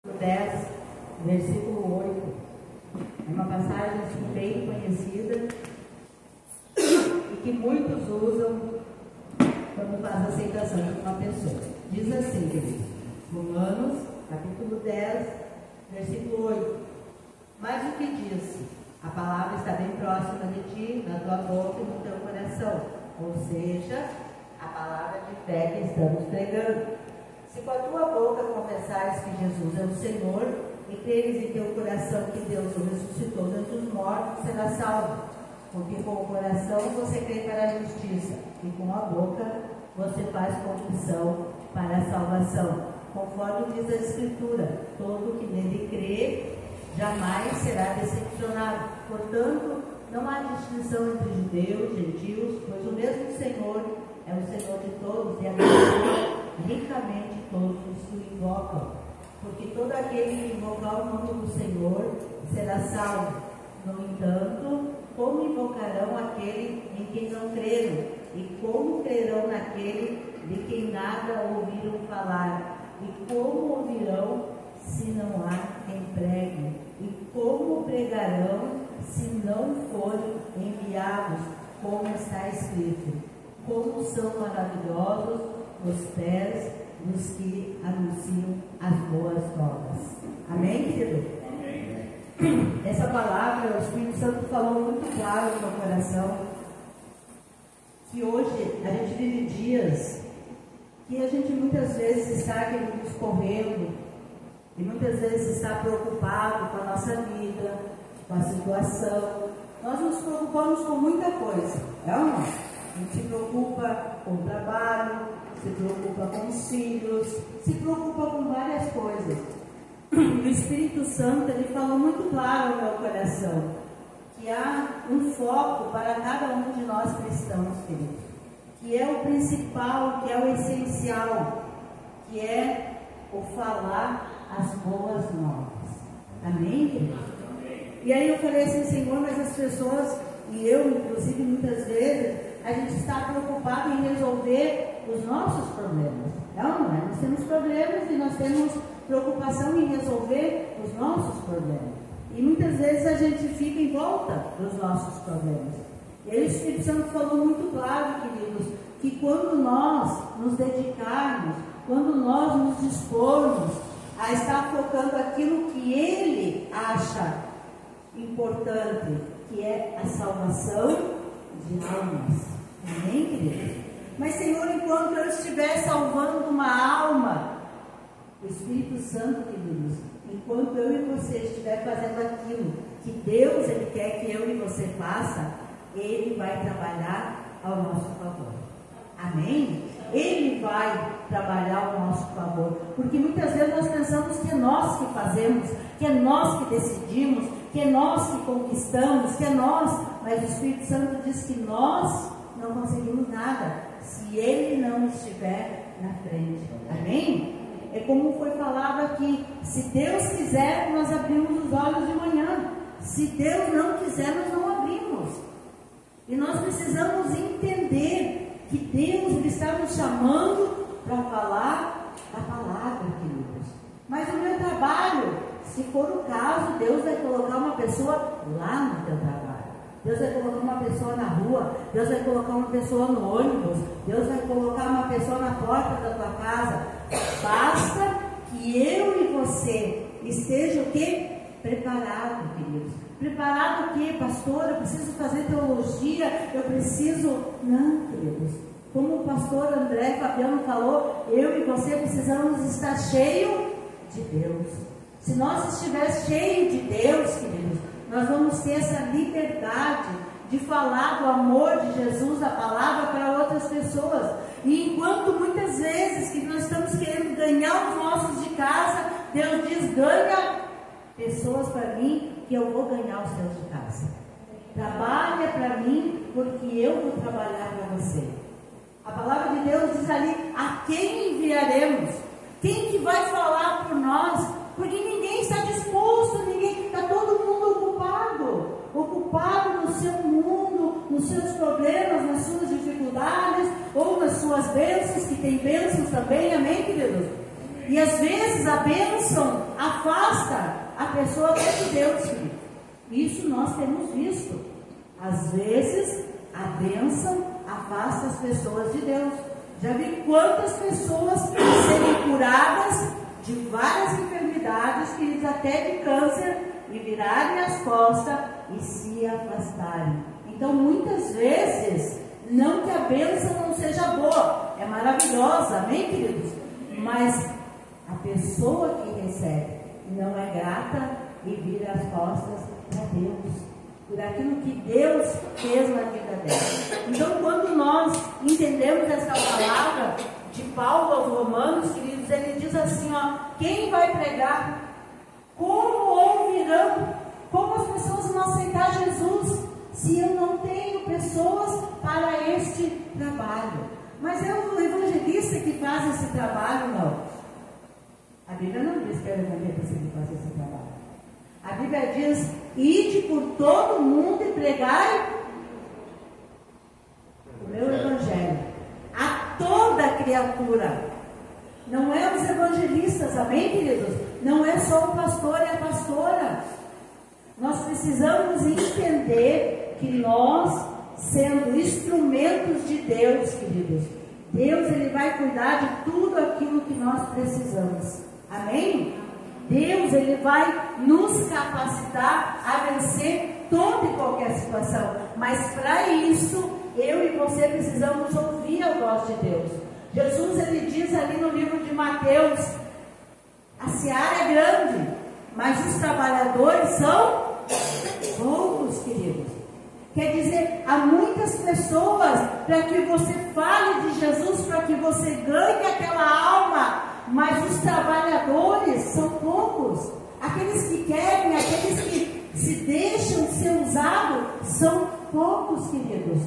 10, versículo 8. É uma passagem assim, bem conhecida e que muitos usam quando faz a aceitação de uma pessoa. Diz assim, queridos, Romanos, capítulo 10, versículo 8. Mas o que diz? A palavra está bem próxima de ti, na tua boca e no teu coração. Ou seja, a palavra de fé que estamos pregando. Se com a tua boca confessares que Jesus é o Senhor e creres em teu coração que Deus o ressuscitou dentre os mortos, serás salvo. Porque com o coração você crê para a justiça e com a boca você faz confissão para a salvação. Conforme diz a Escritura, todo que nele crê jamais será decepcionado. Portanto, não há distinção entre judeus e gentios, pois o mesmo Senhor é o Senhor de todos e abençoa ricamente todos os que o invocam. Porque todo aquele que invocar o nome do Senhor será salvo. No entanto, como invocarão aquele em quem não creram? E como crerão naquele de quem nada ouviram falar? E como ouvirão se não há quem pregue? E como pregarão se não forem enviados? Como está escrito: como são maravilhosos os pés dos que anunciam as boas novas. Amém, querido? Amém. Essa palavra, o Espírito Santo falou muito claro no meu coração, que hoje a gente vive dias que a gente muitas vezes está querendo correndo e muitas vezes está preocupado com a nossa vida, com a situação. Nós nos preocupamos com muita coisa, é ou não? A gente se preocupa com o trabalho, se preocupa com os filhos, se preocupa com várias coisas. E o Espírito Santo, ele falou muito claro no meu coração, que há um foco para cada um de nós cristãos, queridos, que é o principal, que é o essencial, que é o falar as boas novas. Amém, queridos? E aí eu falei assim, Senhor, mas as pessoas, e eu inclusive muitas vezes, a gente está preocupado em resolver os nossos problemas. Não é? Nós temos problemas e nós temos preocupação em resolver os nossos problemas. E muitas vezes a gente fica em volta dos nossos problemas. E aí o Espírito Santo falou muito claro, queridos, que quando nós nos dedicarmos, quando nós nos dispormos a estar focando aquilo que Ele acha importante, que é a salvação de almas. Amém, querido? Mas, Senhor, enquanto eu estiver salvando uma alma, o Espírito Santo, queridos, enquanto eu e você estiver fazendo aquilo que Deus Ele quer que eu e você faça, Ele vai trabalhar ao nosso favor. Amém? Ele vai trabalhar ao nosso favor. Porque muitas vezes nós pensamos que é nós que fazemos, que é nós que decidimos, que é nós que conquistamos, que é nós. Mas o Espírito Santo diz que nós não conseguimos nada se Ele não estiver na frente. Amém? É como foi falado aqui: se Deus quiser, nós abrimos os olhos de manhã. Se Deus não quiser, nós não abrimos. E nós precisamos entender que Deus Ele está nos chamando para falar a palavra, queridos. Mas o meu trabalho, se for o caso, Deus vai colocar uma pessoa lá no teu trabalho. Deus vai colocar uma pessoa na rua, Deus vai colocar uma pessoa no ônibus, Deus vai colocar uma pessoa na porta da tua casa. Basta que eu e você esteja o quê? Preparado, queridos. Preparado o quê? Pastor, eu preciso fazer teologia, eu preciso... Não, queridos. Como o pastor André Fabiano falou, eu e você precisamos estar cheios de Deus. Se nós estivermos cheios de Deus, queridos, nós vamos ter essa liberdade de falar do amor de Jesus, da palavra, para outras pessoas. E enquanto muitas vezes que nós estamos querendo ganhar os nossos de casa, Deus diz: ganha pessoas para mim, que eu vou ganhar os seus de casa. Trabalha para mim, porque eu vou trabalhar para você. A palavra de Deus diz ali: a quem enviaremos? Quem que vai falar por nós? Porque ninguém está disposto, ninguém, está todo mundo ocupado no seu mundo, nos seus problemas, nas suas dificuldades, ou nas suas bênçãos, que tem bênçãos também, amém, queridos? E às vezes a bênção, a afasta a pessoa de Deus, querido. Isso nós temos visto. Às vezes, a bênção afasta as pessoas de Deus. Já vi quantas pessoas serem curadas de várias enfermidades, queridos, até de câncer, e virarem as costas e se afastarem. Então, muitas vezes, não que a bênção não seja boa, é maravilhosa, amém, queridos? Mas a pessoa que recebe não é grata e vira as costas para Deus, por aquilo que Deus fez na vida dela. Então, quando nós entendemos essa palavra de Paulo aos Romanos, queridos, ele diz assim, ó, quem vai pregar? Como ouvirão? Como as pessoas vão aceitar Jesus se eu não tenho pessoas para este trabalho? Mas é o evangelista que faz esse trabalho, não. A Bíblia não diz que é o evangelista que faz esse trabalho. A Bíblia diz, ide por todo o mundo e pregai o meu evangelho a toda criatura. Não é os evangelistas, amém, queridos? Não é só o pastor e a pastora. Nós precisamos entender que nós, sendo instrumentos de Deus, queridos, Deus, ele vai cuidar de tudo aquilo que nós precisamos. Amém? Deus, ele vai nos capacitar a vencer toda e qualquer situação. Mas para isso, eu e você precisamos ouvir a voz de Deus. Jesus, ele diz ali no livro de Mateus, a seara é grande, mas os trabalhadores são poucos, queridos. Quer dizer, há muitas pessoas para que você fale de Jesus, para que você ganhe aquela alma, mas os trabalhadores são poucos. Aqueles que querem, aqueles que se deixam ser usados, são poucos, queridos.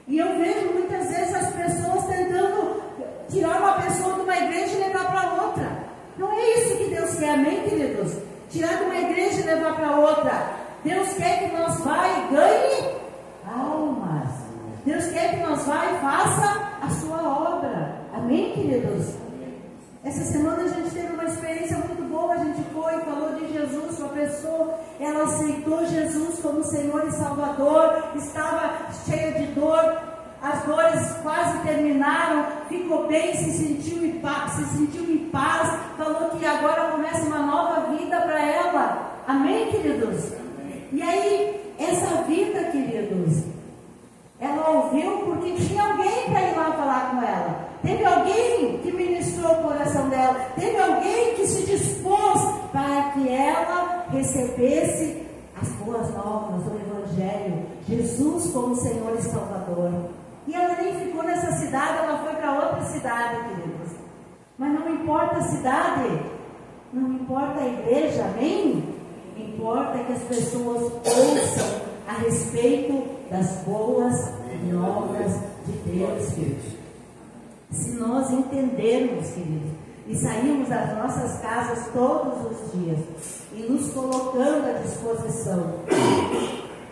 E eu vejo muitas vezes as pessoas tentando tirar uma pessoa de uma igreja e levar para outra. Não é isso que Deus quer, amém, queridos? Tirar de uma igreja e levar para outra. Deus quer que nós vá e ganhe almas. Deus quer que nós vá e faça a sua obra. Amém, queridos? Essa semana a gente teve uma experiência muito boa. A gente foi e falou de Jesus. Uma pessoa, ela aceitou Jesus como Senhor e Salvador. Estava cheia de dor. As dores quase terminaram. Ficou bem, se sentiu em paz. Falou que agora começa uma nova vida para ela. Amém, queridos? E aí, essa vida, queridos, ela ouviu porque tinha alguém para ir lá falar com ela. Teve alguém que ministrou o coração dela. Teve alguém que se dispôs para que ela recebesse as boas novas do Evangelho. Jesus como Senhor e Salvador. E ela nem ficou nessa cidade, ela foi para outra cidade, queridos. Mas não importa a cidade, não importa a igreja, amém? Importa que as pessoas ouçam a respeito das boas novas de Deus, queridos. Se nós entendermos, queridos, e sairmos das nossas casas todos os dias e nos colocando à disposição,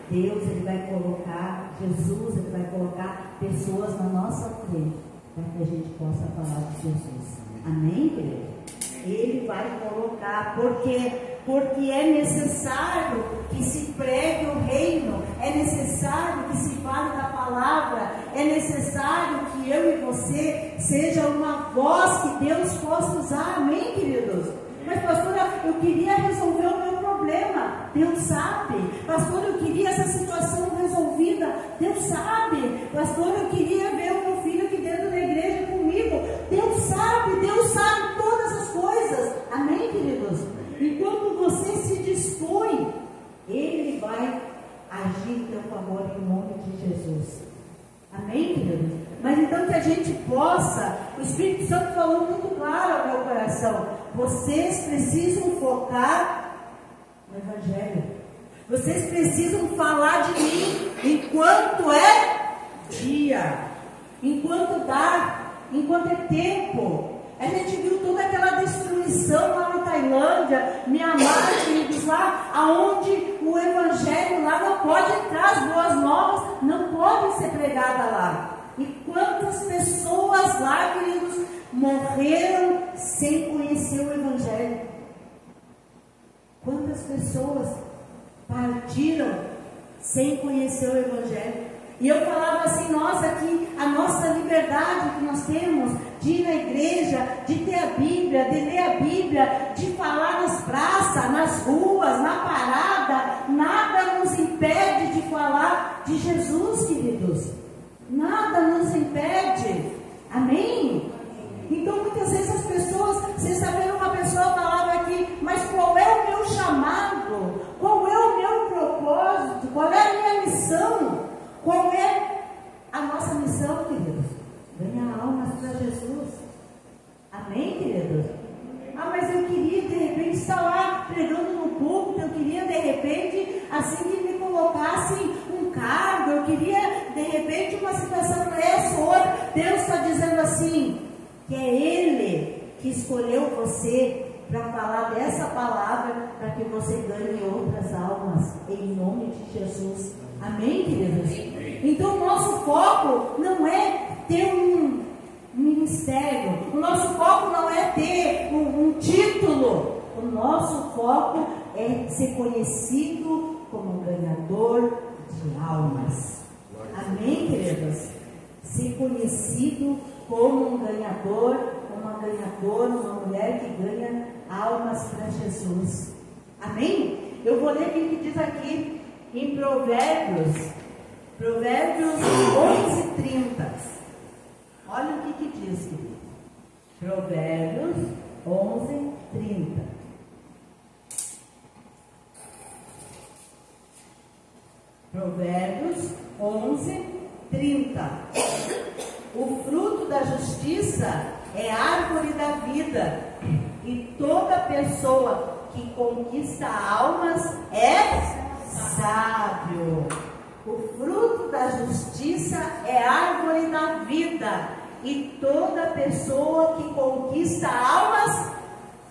Deus, ele vai colocar, Jesus, ele vai colocar pessoas na nossa frente para que a gente possa falar de Jesus. Amém, querido? Ele vai colocar, porque é necessário que se pregue o reino, é necessário que se fale da palavra, é necessário que eu e você seja uma voz que Deus possa usar, amém, queridos? Mas, pastora, eu queria resolver o meu problema, Deus sabe. Pastor, eu queria essa situação resolvida, Deus sabe. Pastor, eu queria ver o meu filho aqui dentro da igreja comigo, Deus sabe todas as coisas, amém, queridos? Enquanto você se dispõe, Ele vai agir em teu favor em nome de Jesus. Amém, queridos? Mas então que a gente possa, o Espírito Santo falou muito claro ao meu coração, vocês precisam focar no Evangelho. Vocês precisam falar de mim enquanto é dia, enquanto dá, enquanto é tempo. A gente viu toda aquela destruição lá na Tailândia, Mianmar, queridos, lá aonde o Evangelho lá não pode entrar, as boas novas não podem ser pregadas lá. E quantas pessoas lá, queridos, morreram sem conhecer o Evangelho? quantas pessoas partiram sem conhecer o Evangelho. E eu falava assim, nós aqui, a nossa liberdade que nós temos de ir na igreja, de ter a Bíblia, de ler a Bíblia, de falar nas praças, nas ruas, na parada, nada nos impede de falar de Jesus, queridos. Nada nos impede. Amém? Então muitas vezes as pessoas, vocês saberam, uma pessoa falava aqui, mas qual é o meu chamado? Qual é o meu propósito? Qual é a minha missão? Qual é a nossa missão, queridos? Ganhar almas para Jesus. Amém, queridos? Ah, mas eu queria de repente estar lá pregando no púlpito, eu queria de repente, assim que me colocassem um cargo, eu queria de repente uma situação essa ou outra. Deus está dizendo assim, que é Ele que escolheu você para falar dessa palavra, para que você ganhe outras almas, em nome de Jesus. Amém, queridos? Então, o nosso foco não é ter um ministério, o nosso foco não é ter um título, o nosso foco é ser conhecido como um ganhador de almas. Amém, queridos? Ser conhecido como um ganhador, uma ganhadora, uma mulher que ganha almas para Jesus. Amém? Eu vou ler o que diz aqui em Provérbios 11:30. Olha o que diz, querido. Provérbios 11:30. Provérbios 11:30. O fruto da justiça é árvore da vida, e toda pessoa que conquista almas é sábio. O fruto da justiça é árvore da vida, e toda pessoa que conquista almas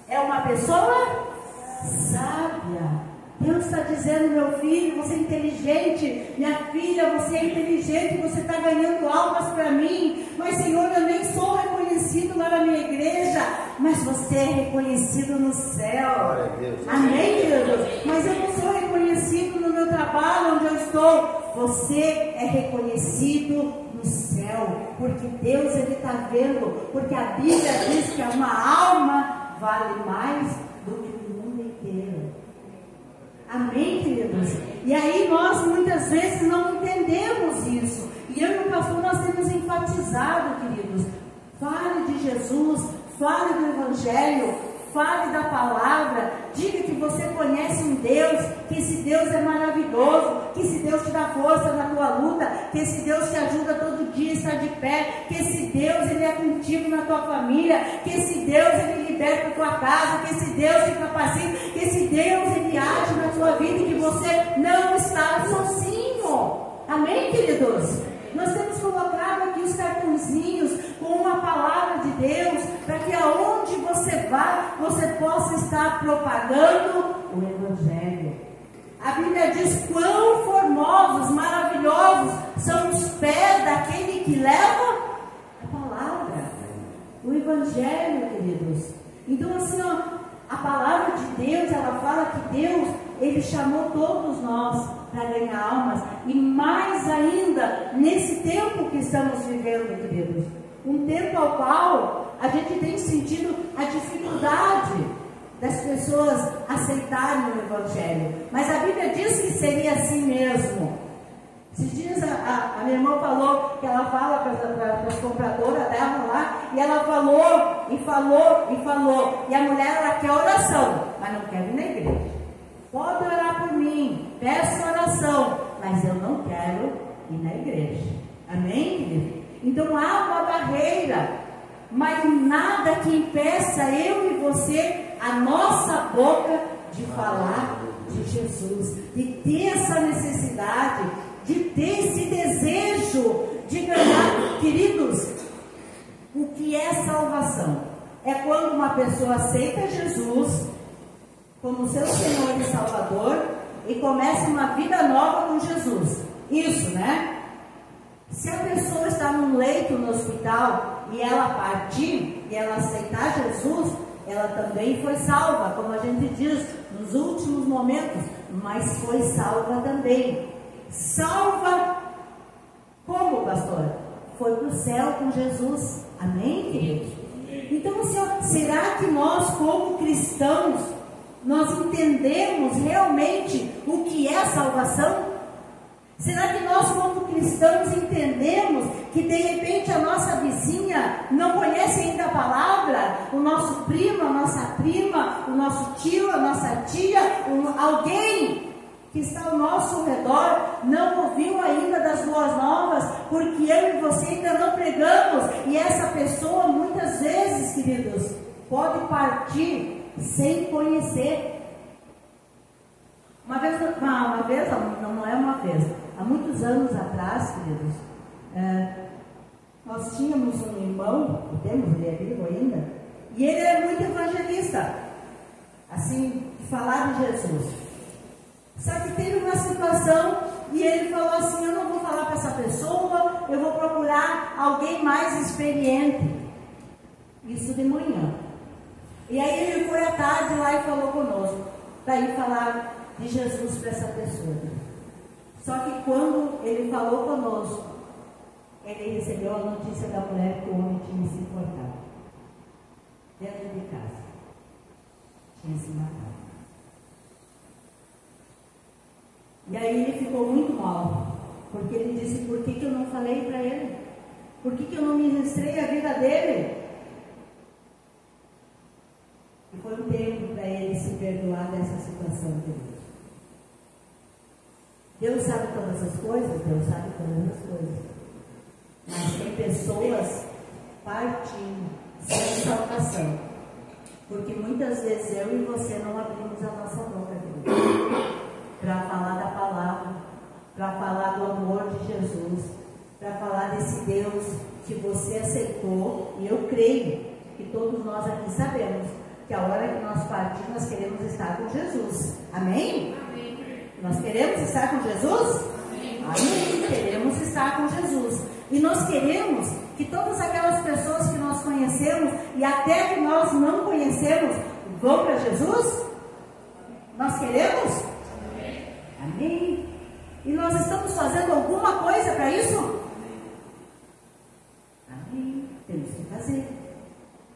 é uma pessoa sábia. Deus está dizendo, meu filho, você é inteligente, minha filha, você é inteligente, você está ganhando almas para mim, mas Senhor, eu nem sou reconhecido lá na minha igreja, mas você é reconhecido no céu. Amém, queridos? Mas eu não sou reconhecido no meu trabalho, onde eu estou. Você é reconhecido no céu, porque Deus, Ele está vendo, porque a Bíblia diz que uma alma vale mais do que o mundo inteiro. Amém, queridos? E aí nós muitas vezes não entendemos isso. E eu e o pastor, nós temos enfatizado, queridos, fale de Jesus, fale do Evangelho, fale da palavra, diga que você conhece um Deus, que esse Deus é maravilhoso, que esse Deus te dá força na tua luta, que esse Deus te ajuda todo dia a estar de pé, que esse Deus, Ele é contigo na tua família, que esse Deus, Ele liberta a tua casa, que esse Deus te capacita, que esse Deus, Ele age na tua vida e que você não está sozinho. Amém, queridos? Nós temos colocado aqui os cartãozinhos com uma palavra de Deus, para que aonde você vá, você possa estar propagando o Evangelho. A Bíblia diz quão formosos, maravilhosos são os pés daquele que leva a palavra, o Evangelho, queridos. Então assim, ó, a palavra de Deus, ela fala que Deus, Ele chamou todos nós para ganhar almas, e mais ainda nesse tempo que estamos vivendo, queridos, um tempo ao qual a gente tem sentido a dificuldade das pessoas aceitarem o Evangelho, mas a Bíblia diz que seria assim mesmo. Esses dias a minha irmã falou que ela fala para as compradoras dela lá, e ela falou, e a mulher, ela quer oração, mas não quer ir na igreja. Pode orar por mim, peço oração, mas eu não quero ir na igreja. Amém, querido? Então há uma barreira, mas nada que impeça eu e você, a nossa boca, de falar de Jesus, de ter essa necessidade, de ter esse desejo de ganhar. Queridos, o que é salvação? É quando uma pessoa aceita Jesus como seu Senhor e Salvador e começa uma vida nova com Jesus. Isso, né? Se a pessoa está num leito no hospital e ela partir, e ela aceitar Jesus, ela também foi salva, como a gente diz, nos últimos momentos, mas foi salva também. Salva como, pastor? Foi para o céu com Jesus. Amém, queridos? Então, assim, será que nós, como cristãos, nós entendemos realmente o que é salvação? Será que nós, como cristãos, entendemos que de repente a nossa vizinha não conhece ainda a palavra? O nosso primo, a nossa prima, o nosso tio, a nossa tia, alguém que está ao nosso redor não ouviu ainda das boas novas, porque eu e você ainda não pregamos, e essa pessoa muitas vezes, queridos, pode partir sem conhecer. Não é uma vez, há muitos anos atrás, queridos, nós tínhamos um irmão, ele é vivo ainda, e ele é muito evangelista, assim, de falar de Jesus. Só que teve uma situação e ele falou assim: eu não vou falar para essa pessoa, eu vou procurar alguém mais experiente. Isso de manhã. E aí ele foi à tarde lá e falou conosco, para ir falar de Jesus para essa pessoa. Só que quando ele falou conosco, ele recebeu a notícia da mulher que o homem tinha se enforcado dentro de casa, tinha se matado. E aí ele ficou muito mal, porque ele disse: por que eu não falei para ele? Por que eu não ministrei a vida dele? E foi um tempo para ele se perdoar dessa situação dele. Deus sabe todas as coisas, Deus sabe todas as coisas. Mas tem pessoas partindo sem salvação, porque muitas vezes eu e você não abrimos a nossa boca, para falar da palavra, para falar do amor de Jesus, para falar desse Deus que você aceitou. E eu creio que todos nós aqui sabemos que a hora que nós partimos, nós queremos estar com Jesus. Amém? Amém. Nós queremos estar com Jesus? Amém. Amém. Queremos estar com Jesus. E nós queremos que todas aquelas pessoas que nós conhecemos e até que nós não conhecemos vão para Jesus? Nós queremos? Amém? E nós estamos fazendo alguma coisa para isso? Amém? Temos que fazer.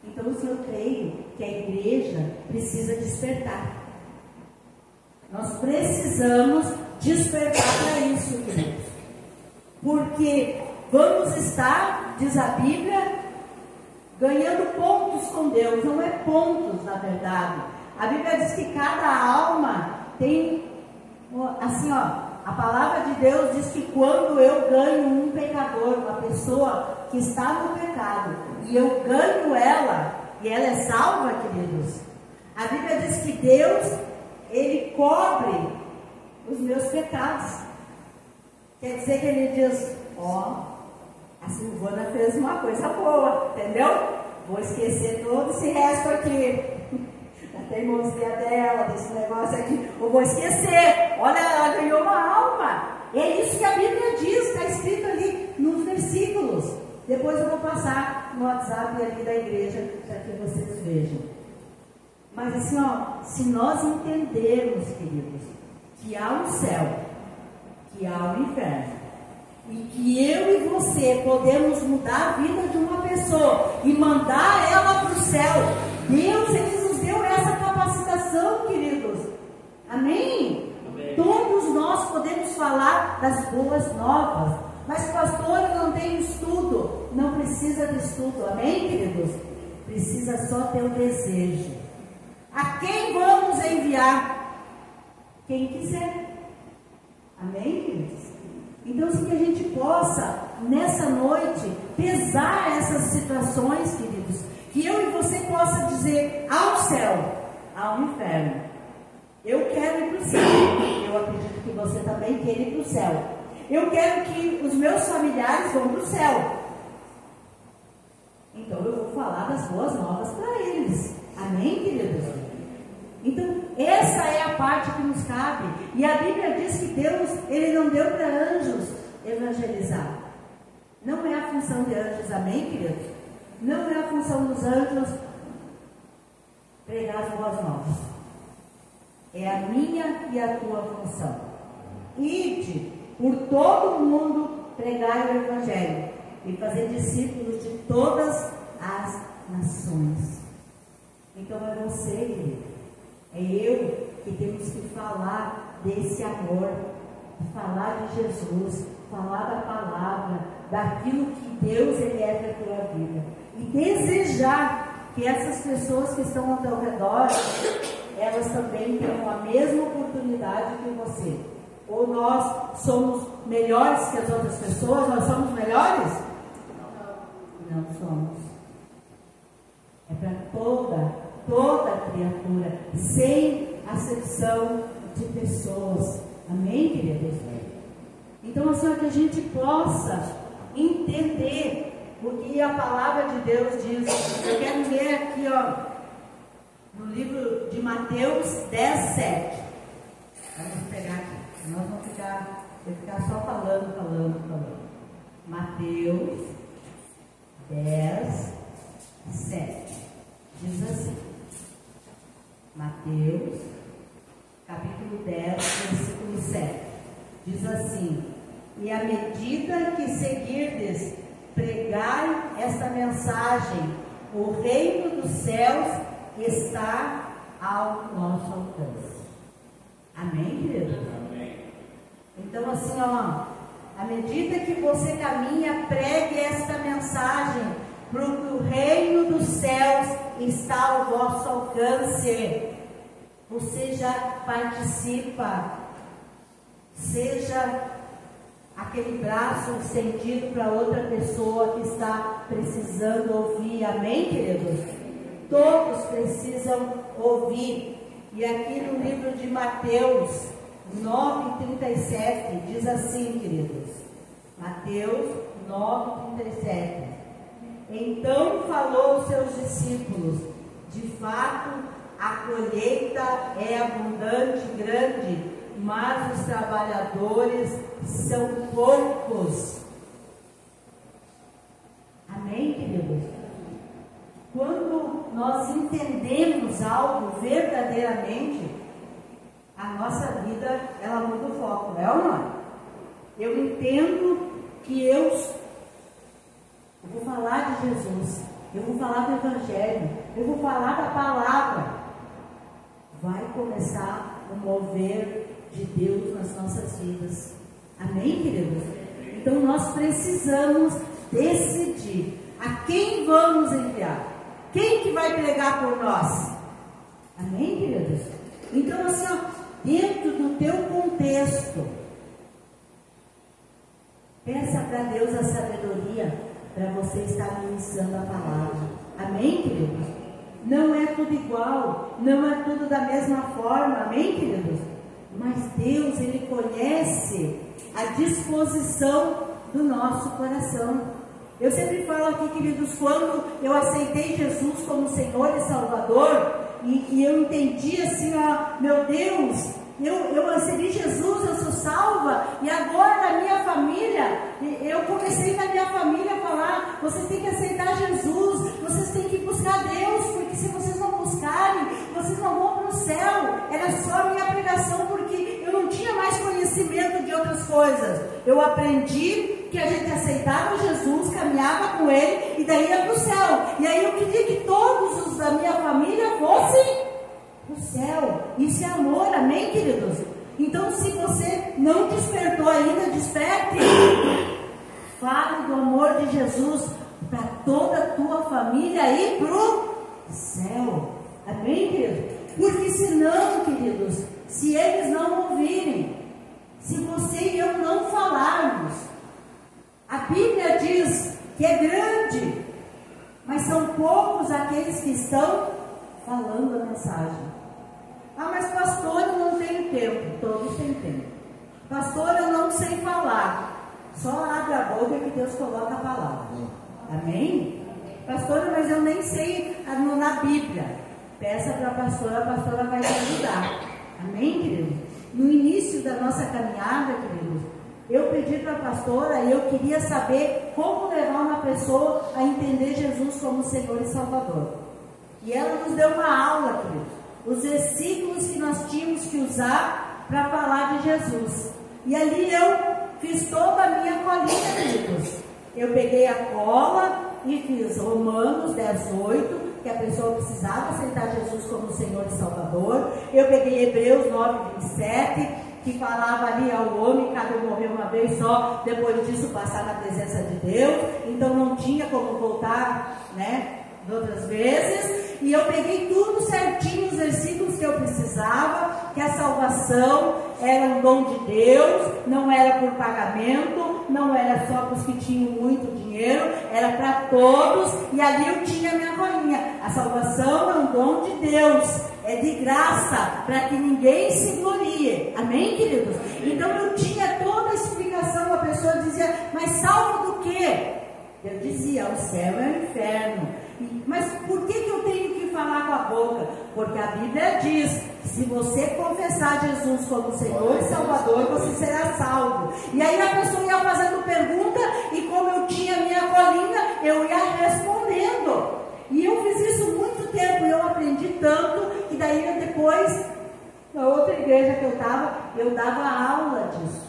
Então, eu creio que a igreja precisa despertar. Nós precisamos despertar para isso, queridos. Porque vamos estar, diz a Bíblia, ganhando pontos com Deus. Não é pontos, na verdade. A Bíblia diz que cada alma tem... Assim, a palavra de Deus diz que quando eu ganho um pecador, uma pessoa que está no pecado, e eu ganho ela, e ela é salva, queridos, a Bíblia diz que Deus, Ele cobre os meus pecados. Quer dizer que Ele diz: a Silvana fez uma coisa boa, entendeu? Vou esquecer todo esse resto aqui. A teimosia dela, desse negócio aqui, eu vou esquecer. Olha, ela ganhou uma alma. É isso que a Bíblia diz, está escrito ali nos versículos. Depois eu vou passar no WhatsApp ali da igreja para que vocês vejam. Mas assim, se nós entendermos, queridos, que há um céu, que há um inferno, e que eu e você podemos mudar a vida de uma pessoa e mandar ela para o céu, Deus, Ele nos deu essa capacitação, queridos. Amém? Amém? Todos nós podemos falar das boas novas. Mas pastor, eu não tenho estudo. Não precisa de estudo, amém, queridos? Precisa só ter o desejo. A quem vamos enviar? Quem quiser. Amém, queridos? Então, assim, que a gente possa, nessa noite, pesar essas situações, queridos, que eu e você possa dizer: há um céu, há um inferno. Eu quero ir para o céu. Eu acredito que você também quer ir para o céu. Eu quero que os meus familiares vão para o céu. Então eu vou falar das boas novas para eles. Amém, queridos? Então essa é a parte que nos cabe. E a Bíblia diz que Deus, Ele não deu para anjos evangelizar. Não é a função de anjos, amém, queridos? Não é a função dos anjos pregar as boas novas. É a minha e a tua função. Ide por todo mundo, pregar o Evangelho e fazer discípulos de todas as nações. Então é você, querido, é eu que temos que falar desse amor, falar de Jesus, falar da palavra, daquilo que Deus ele é para a tua vida, e desejar que essas pessoas que estão ao teu redor, elas também tenham a mesma oportunidade que você. Ou nós somos melhores que as outras pessoas? Nós somos melhores? Não somos. É para toda criatura, sem acepção de pessoas. Amém, queridos? Então, assim, que a gente possa entender o que a palavra de Deus diz. Eu quero ler aqui, no livro de Mateus 10:7. Vamos pegar aqui. Nós vamos ficar só falando. Mateus 10:7. Diz assim. Mateus, capítulo 10, versículo 7. Diz assim: e à medida que seguirdes, pregai esta mensagem, o reino dos céus está ao nosso alcance. Amém, querido? Amém. Então, assim, à medida que você caminha, pregue esta mensagem, porque o reino dos céus está ao vosso alcance. Você já participa. Seja aquele braço estendido para outra pessoa que está precisando ouvir. Amém, queridos? Todos precisam ouvir. E aqui no livro de Mateus 9:37 diz assim, queridos. Mateus 9:37. Então falou aos seus discípulos: de fato, a colheita é abundante, grande, mas os trabalhadores são poucos. Amém, queridos? Quando nós entendemos algo verdadeiramente, a nossa vida, ela muda o foco, não é ou não? Eu entendo que eu vou falar de Jesus, eu vou falar do Evangelho, eu vou falar da palavra. Vai começar o mover de Deus nas nossas vidas. Amém, queridos? Então nós precisamos decidir a quem vamos enviar. Quem que vai pregar por nós? Amém, queridos? Então, assim, dentro do teu contexto, peça para Deus a sabedoria para você estar ministrando a palavra. Amém, queridos? Não é tudo igual, não é tudo da mesma forma. Amém, queridos? Mas Deus, Ele conhece a disposição do nosso coração. Eu sempre falo aqui, queridos, quando eu aceitei Jesus como Senhor e Salvador, e eu entendi assim, meu Deus, eu recebi Jesus, eu sou salva, e agora na minha família, eu comecei na minha família a falar: vocês têm que aceitar Jesus, vocês têm que buscar Deus, porque se vocês não buscarem, vocês não vão para o céu. Era só a minha pregação, porque eu não tinha mais conhecimento de outras coisas. Eu aprendi que a gente aceitava Jesus, caminhava com Ele, e daí ia para o céu. E aí eu queria que todos os da minha família fossem o céu. Isso é amor, amém, queridos? Então, se você não despertou ainda, desperte. Fale do amor de Jesus para toda a tua família e pro céu. Amém, queridos? Porque senão, queridos, se eles não ouvirem, se você e eu não falarmos, a Bíblia diz que é grande, mas são poucos aqueles que estão falando a mensagem. Ah, mas pastor, eu não tenho tempo. Todos têm tempo. Pastor, eu não sei falar. Só abre a boca que Deus coloca a palavra. Amém? Pastora, mas eu nem sei na Bíblia. Peça para a pastora vai te ajudar. Amém, queridos? No início da nossa caminhada, queridos, eu pedi para a pastora e eu queria saber como levar uma pessoa a entender Jesus como Senhor e Salvador. E ela nos deu uma aula, queridos. Os versículos que nós tínhamos que usar para falar de Jesus. E ali eu fiz toda a minha colinha, queridos. Eu peguei a cola e fiz Romanos 10:8, que a pessoa precisava aceitar Jesus como Senhor e Salvador. Eu peguei Hebreus 9:27, que falava ali ao homem, cada um morreu uma vez só, depois disso passar na presença de Deus. Então não tinha como voltar, né, de outras vezes. E eu peguei tudo certinho, os versículos que eu precisava, que a salvação era um dom de Deus, não era por pagamento, não era só para os que tinham muito dinheiro, era para todos. E ali eu tinha a minha colinha. A salvação é um dom de Deus, é de graça, para que ninguém se glorie. Amém, queridos? Então eu tinha toda a explicação. A pessoa dizia, mas salvo do quê? Eu dizia, o céu é o inferno. Mas por que eu tenho que falar com a boca? Porque a Bíblia diz, se você confessar Jesus como Senhor e Salvador, você será salvo. E aí a pessoa ia fazendo pergunta, e como eu tinha minha colinha, eu ia respondendo. E eu fiz isso muito tempo, e eu aprendi tanto, que daí eu depois, na outra igreja que eu dava aula disso.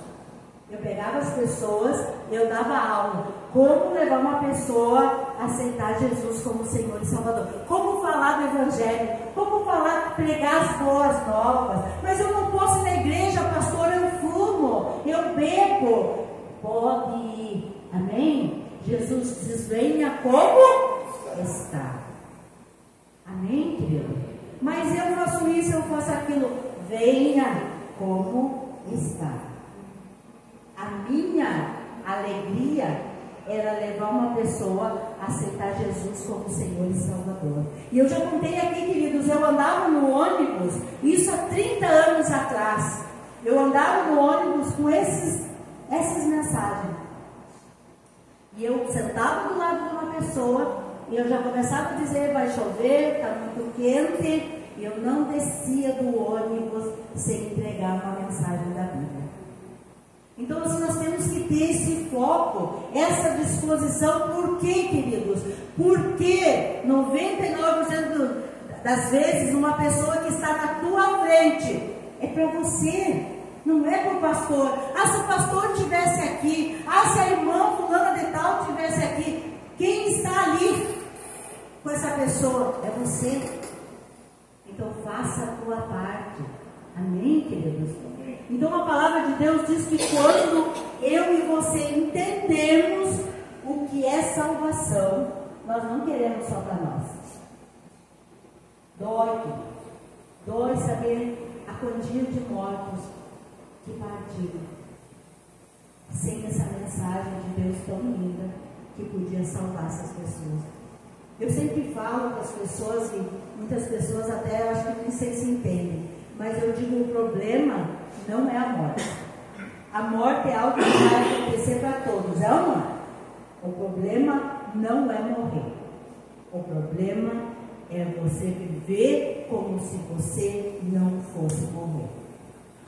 Eu pegava as pessoas, eu dava aula. Como levar uma pessoa a aceitar Jesus como Senhor e Salvador. Como falar do Evangelho. Como falar, pregar as boas novas. Mas eu não posso ir na igreja, pastor, eu fumo, eu bebo. Pode ir. Amém? Jesus diz, venha como está. Amém, querido? Mas eu faço isso, eu faço aquilo. Venha como está. A minha alegria era levar uma pessoa a aceitar Jesus como Senhor e Salvador. E eu já contei aqui, queridos, eu andava no ônibus, isso há 30 anos atrás. Eu andava no ônibus com essas mensagens. E eu sentava do lado de uma pessoa, e eu já começava a dizer, vai chover, está muito quente, e eu não descia do ônibus sem entregar uma mensagem da Bíblia. Então, assim, nós temos que ter esse foco, essa disposição. Por quê, queridos? Porque 99% das vezes, uma pessoa que está na tua frente é para você, não é para o pastor. Se o pastor estivesse aqui, se a irmã fulana de tal estivesse aqui, quem está ali com essa pessoa? É você. Então, faça a tua parte. Amém, queridos? Então a palavra de Deus diz que quando eu e você entendemos o que é salvação, nós não queremos só para nós. Dói saber a quantia de mortos que partiram sem essa mensagem de Deus tão linda que podia salvar essas pessoas. Eu sempre falo com as pessoas, e muitas pessoas até acho que nem sei se entendem, mas eu digo, o problema não é a morte. A morte é algo que vai acontecer para todos, é ou não é? O problema não é morrer. O problema é você viver como se você não fosse morrer.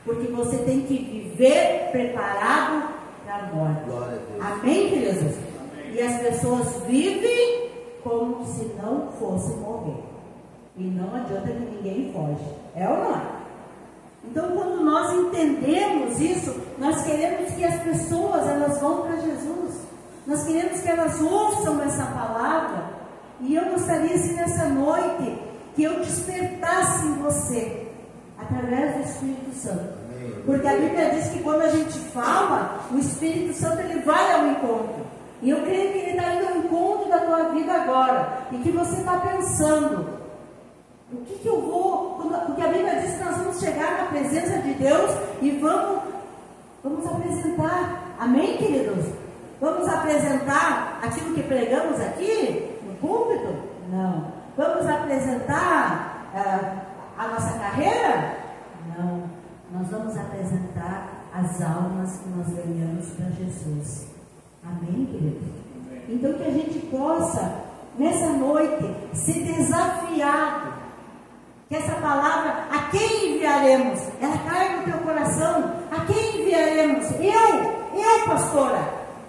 Porque você tem que viver preparado para a morte. Amém, queridos? E as pessoas vivem como se não fosse morrer. E não adianta que ninguém foge. É ou não é? Então, quando nós entendemos isso, nós queremos que as pessoas, elas vão para Jesus. Nós queremos que elas ouçam essa palavra. E eu gostaria, assim, nessa noite, que eu despertasse em você, através do Espírito Santo. Porque a Bíblia diz que quando a gente fala, o Espírito Santo, ele vai ao encontro. E eu creio que ele está indo ao encontro da tua vida agora. E que você está pensando, o que eu vou... Porque a Bíblia diz que nós vamos chegar na presença de Deus e vamos apresentar. Amém, queridos? Vamos apresentar aquilo que pregamos aqui no púlpito? Não. Vamos apresentar a nossa carreira? Não. Nós vamos apresentar as almas que nós ganhamos para Jesus. Amém, queridos? Então que a gente possa, nessa noite, ser desafiado. Que essa palavra, a quem enviaremos? Ela cai no teu coração. A quem enviaremos? Eu, pastora.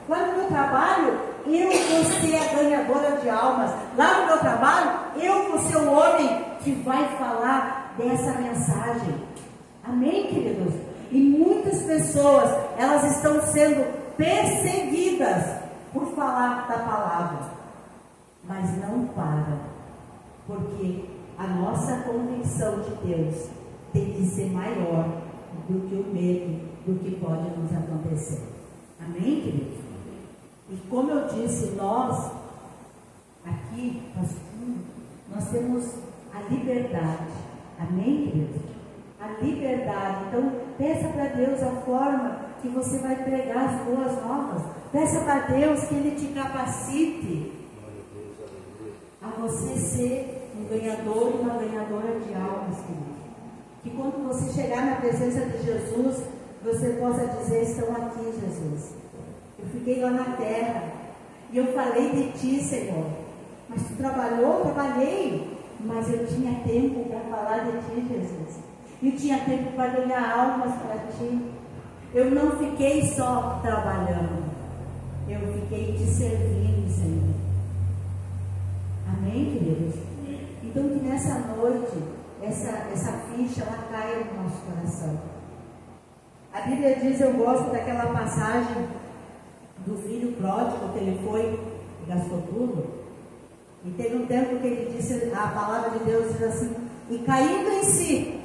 Lá no meu trabalho, eu vou ser a ganhadora de almas. Lá no meu trabalho, eu vou ser o homem que vai falar dessa mensagem. Amém, queridos? E muitas pessoas, elas estão sendo perseguidas por falar da palavra. Mas não param, porque a nossa convicção de Deus tem que ser maior do que o medo do que pode nos acontecer. Amém, queridos? E como eu disse, nós aqui, nós temos a liberdade. Amém, queridos? A liberdade. Então, peça para Deus a forma que você vai pregar as boas novas. Peça para Deus que Ele te capacite a você ser um ganhador e uma ganhadora de almas, querido. Que quando você chegar na presença de Jesus, você possa dizer: estão aqui, Jesus. Eu fiquei lá na terra e eu falei de ti, Senhor. Mas tu trabalhou? Trabalhei. Mas eu tinha tempo para falar de ti, Jesus. Eu tinha tempo para ganhar almas para ti. Eu não fiquei só trabalhando. Eu fiquei te servindo, Senhor. Amém, queridos? Então que nessa noite, essa ficha, ela caia no nosso coração. A Bíblia diz, eu gosto daquela passagem do filho pródigo, que ele foi e gastou tudo. E teve um tempo que ele disse, a palavra de Deus diz assim, e caindo em si,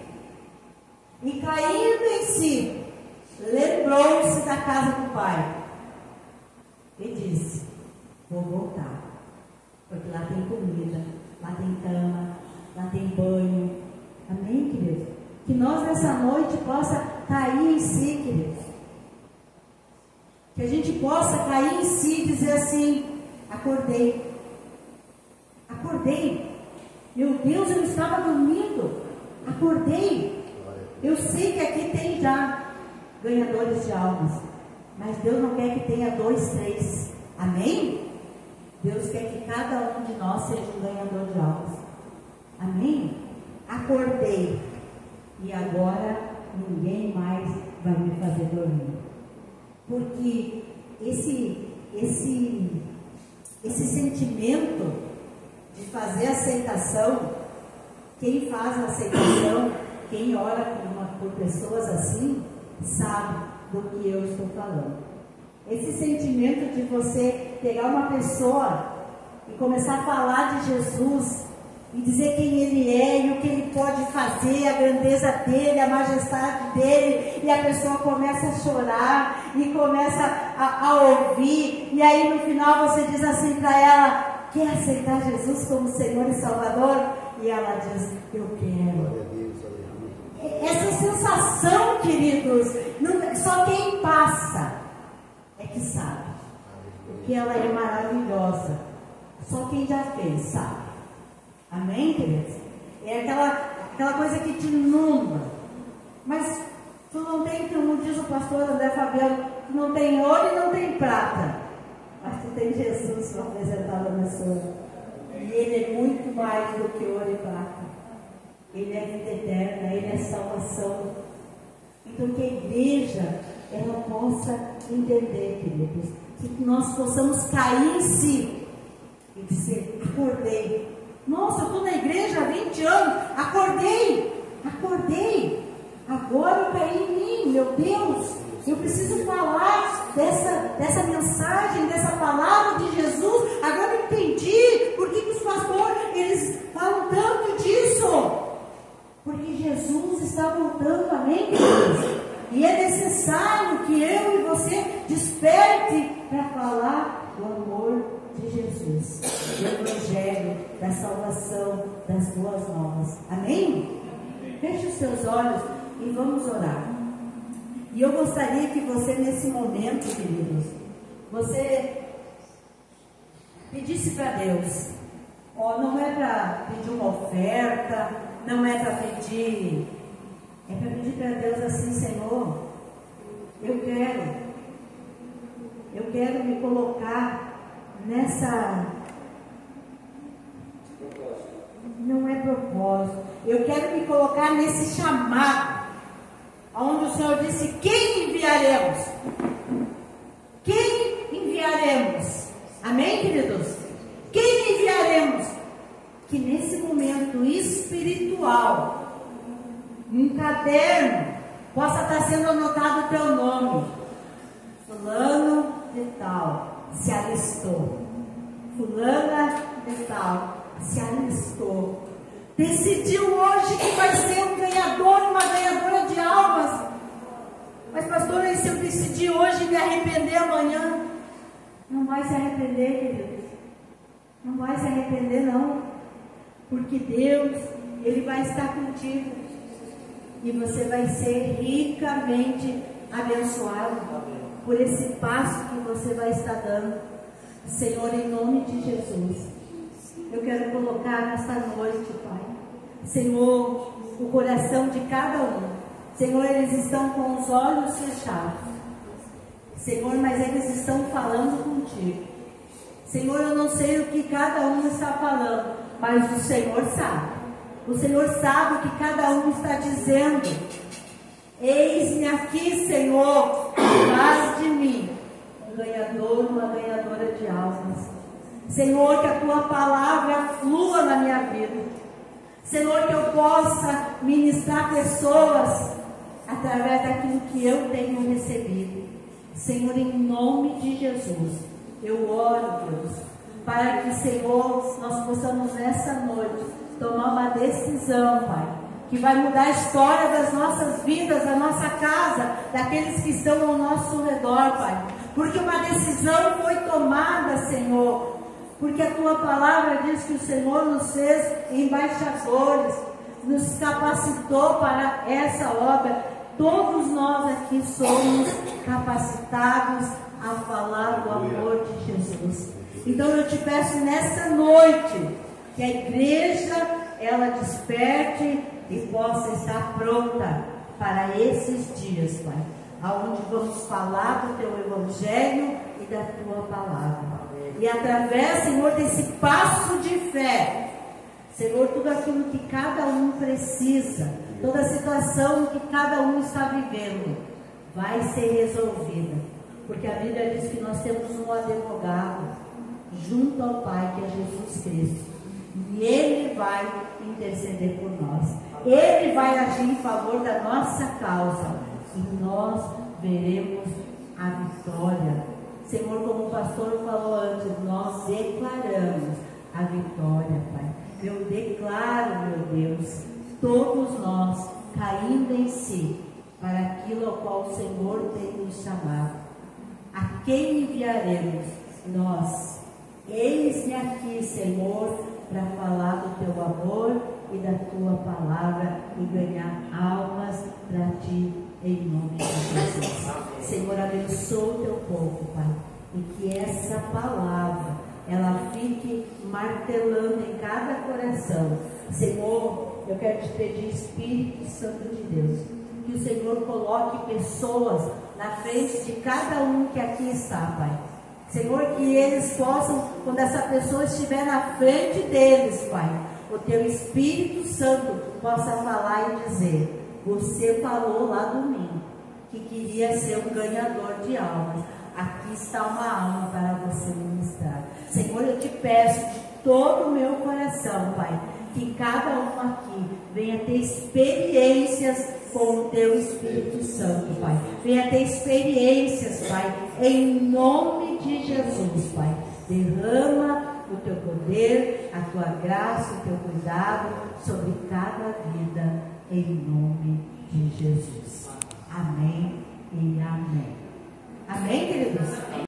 lembrou-se da casa do pai. E disse, vou voltar, porque lá tem comida, lá tem cama, lá tem banho. Amém, queridos? Que nós nessa noite possa cair em si, queridos. Que a gente possa cair em si e dizer assim, acordei. Meu Deus, eu estava dormindo. Acordei. Eu sei que aqui tem já ganhadores de almas. Mas Deus não quer que tenha 2, 3. Amém? Deus quer que cada um de nós seja um ganhador de almas. Amém? Acordei. E agora ninguém mais vai me fazer dormir. Porque esse sentimento de fazer aceitação, quem faz a aceitação, quem ora por pessoas assim, sabe do que eu estou falando. Esse sentimento de você pegar uma pessoa e começar a falar de Jesus e dizer quem Ele é e o que Ele pode fazer, a grandeza dEle, a majestade dEle, e a pessoa começa a chorar e começa a ouvir, e aí no final você diz assim para ela, quer aceitar Jesus como Senhor e Salvador? E ela diz, eu quero. Essa sensação, queridos, só quem passa é que sabe, porque ela é maravilhosa. Só quem já fez sabe. Amém, queridos? É aquela coisa que te inunda. Mas tu não tem, como diz o pastor André Fabiano, tu não tem ouro e não tem prata, mas tu tem Jesus apresentado na sua. E Ele é muito mais do que ouro e prata. Ele é vida eterna, Ele é salvação. Então que a igreja, ela possa entender, queridos, que nós possamos cair em si e dizer, acordei. Nossa, eu estou na igreja há 20 anos, acordei. Agora eu caí em mim, meu Deus. Eu preciso falar dessa mensagem, dessa palavra de Jesus. Agora eu entendi por que os pastores, eles falam tanto disso. Porque Jesus está voltando, amém, queridos? E é necessário que eu e você desperte para falar do amor de Jesus, do Evangelho, da salvação, das boas novas. Amém? Feche os seus olhos e vamos orar. E eu gostaria que você, nesse momento, queridos, você pedisse para Deus. Não é para pedir uma oferta, não é para pedir, é para pedir para Deus assim, Senhor, eu quero me colocar nessa, não é propósito, eu quero me colocar nesse chamado, onde o Senhor disse, quem enviaremos? Quem Amém, queridos? Quem enviaremos? Que nesse momento espiritual, um caderno, possa estar sendo anotado o teu nome. Fulano de tal se alistou. Fulana de tal se alistou. Decidiu hoje que vai ser um ganhador, uma ganhadora de almas. Mas pastor, e se eu decidir hoje me arrepender amanhã? Não vai se arrepender, queridos. Não vai se arrepender, não. Porque Deus, Ele vai estar contigo. E você vai ser ricamente abençoado por esse passo que você vai estar dando. Senhor, em nome de Jesus, eu quero colocar nesta noite, Pai, Senhor, o coração de cada um. Senhor, eles estão com os olhos fechados. Senhor, mas eles estão falando contigo. Senhor, eu não sei o que cada um está falando, mas o Senhor sabe. O Senhor sabe o que cada um está dizendo. Eis-me aqui, Senhor, faz de mim um ganhador, uma ganhadora de almas. Senhor, que a Tua palavra flua na minha vida. Senhor, que eu possa ministrar pessoas através daquilo que eu tenho recebido. Senhor, em nome de Jesus, eu oro, Deus, para que, Senhor, nós possamos nessa noite tomar uma decisão, Pai, que vai mudar a história das nossas vidas, da nossa casa, daqueles que estão ao nosso redor, Pai. Porque uma decisão foi tomada, Senhor. Porque a Tua palavra diz que o Senhor nos fez embaixadores, nos capacitou para essa obra. Todos nós aqui somos capacitados a falar do amor de Jesus. Então eu te peço nessa noite que a igreja, ela desperte e possa estar pronta para esses dias, Pai, aonde vamos falar do Teu Evangelho e da Tua palavra. E através, Senhor, desse passo de fé, Senhor, tudo aquilo que cada um precisa, toda a situação que cada um está vivendo, vai ser resolvida. Porque a Bíblia diz que nós temos um advogado junto ao Pai, que é Jesus Cristo. E Ele vai interceder por nós. Ele vai agir em favor da nossa causa. E nós veremos a vitória. Senhor, como o pastor falou antes, nós declaramos a vitória, Pai. Eu declaro, meu Deus, todos nós caindo em si para aquilo ao qual o Senhor tem nos chamado. A quem enviaremos? Nós. Eis-me aqui, Senhor, para falar do Teu amor e da Tua palavra e ganhar almas para Ti, em nome de Jesus. Senhor, abençoa o Teu povo, Pai, e que essa palavra, ela fique martelando em cada coração. Senhor, eu quero te pedir, Espírito Santo de Deus, que o Senhor coloque pessoas na frente de cada um que aqui está, Pai. Senhor, que eles possam, quando essa pessoa estiver na frente deles, Pai, o Teu Espírito Santo possa falar e dizer: você falou lá domingo que queria ser um ganhador de almas. Aqui está uma alma para você ministrar. Senhor, eu te peço de todo o meu coração, Pai, que cada um aqui venha ter experiências com o Teu Espírito Santo, Pai. Venha ter experiências, Pai, em nome de Jesus, Pai. Derrama o Teu poder, a Tua graça, o Teu cuidado sobre cada vida, em nome de Jesus. Amém.